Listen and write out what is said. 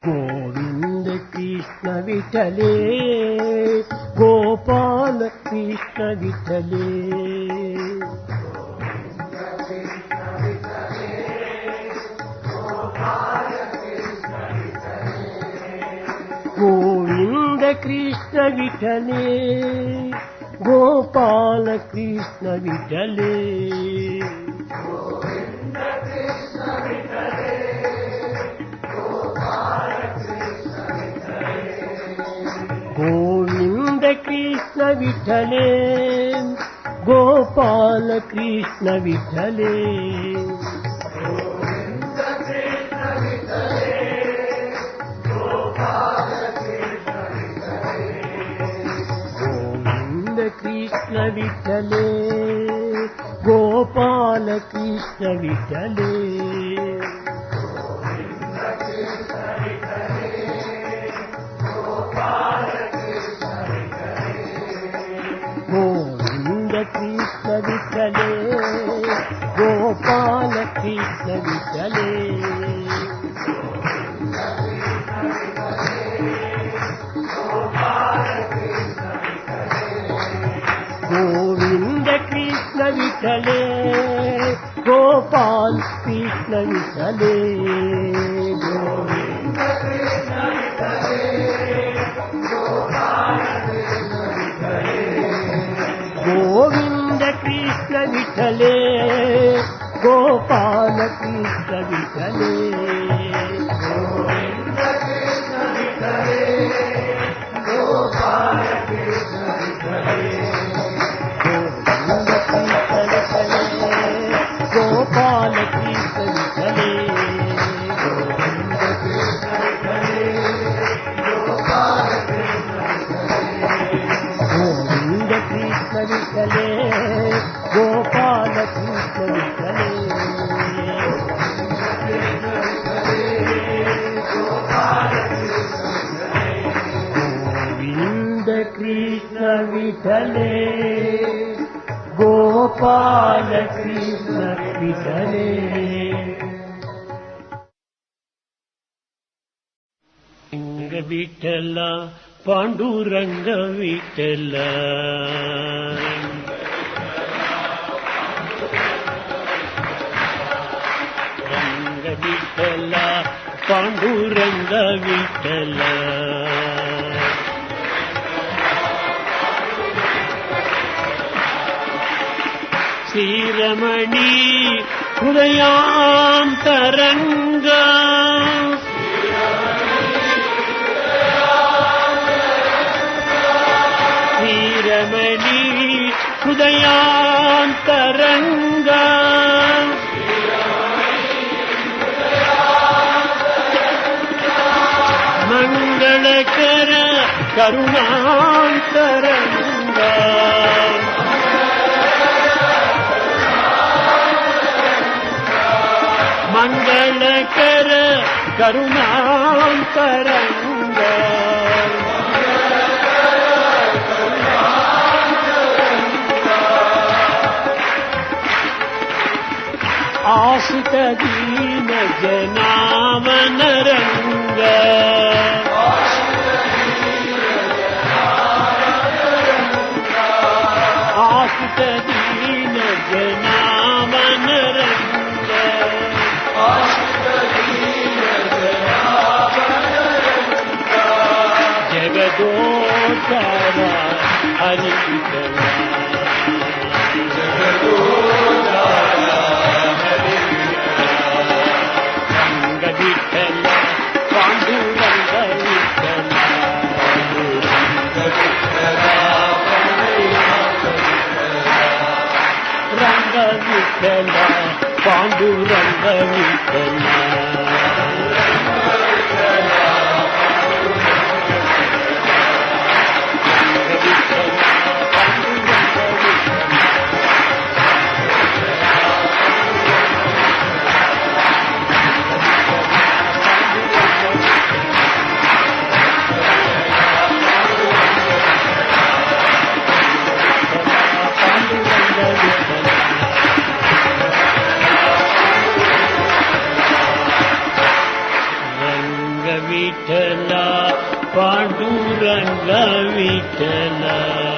गोविंद कृष्ण विठले गोपाल कृष्ण विठले गोविंद कृष्ण विठले गोपाल कृष्ण विठले गोविंद कृष्ण विठले गोपाल कृष्ण विठले गोविंद कृष्ण विठले गोपाल कृष्ण विठले गोविंद कृष्ण विठले गोपाल कृष्ण विठले गोविंद कृष्ण विठले गोपाल कृष्ण विठले गोविंद कृष्ण विठले गोपाल कृष्ण विठले गोविंद कृष्ण विठले गोपाल कृष्ण विठले गोविंद कृष्ण विठले गोपाल कृष्ण विठले गोविंद कृष्ण विठले गोपाल गोविंद कृष्ण विठले गोपाल कृष्ण विठले गोविंद कृष्ण विठले गोपाल कृष्ण विठले रंग विठला पांडुरंग विठला रंग विठला पांडुरंग विठला श्रीरमणी हृदयांतरंग श्रीरमणी हृदयांतरंग मंगलकर करुणांतरंग मंगलकर करुणांतरंग आशित दीन जनावन रंग आशित दीन जनावन रंग जगदोधारा हरि रंग विठल पांडुरंग विठल रंग विठल पांडुरंग विठल विठ्ठला पांडुरंग विठ्ठला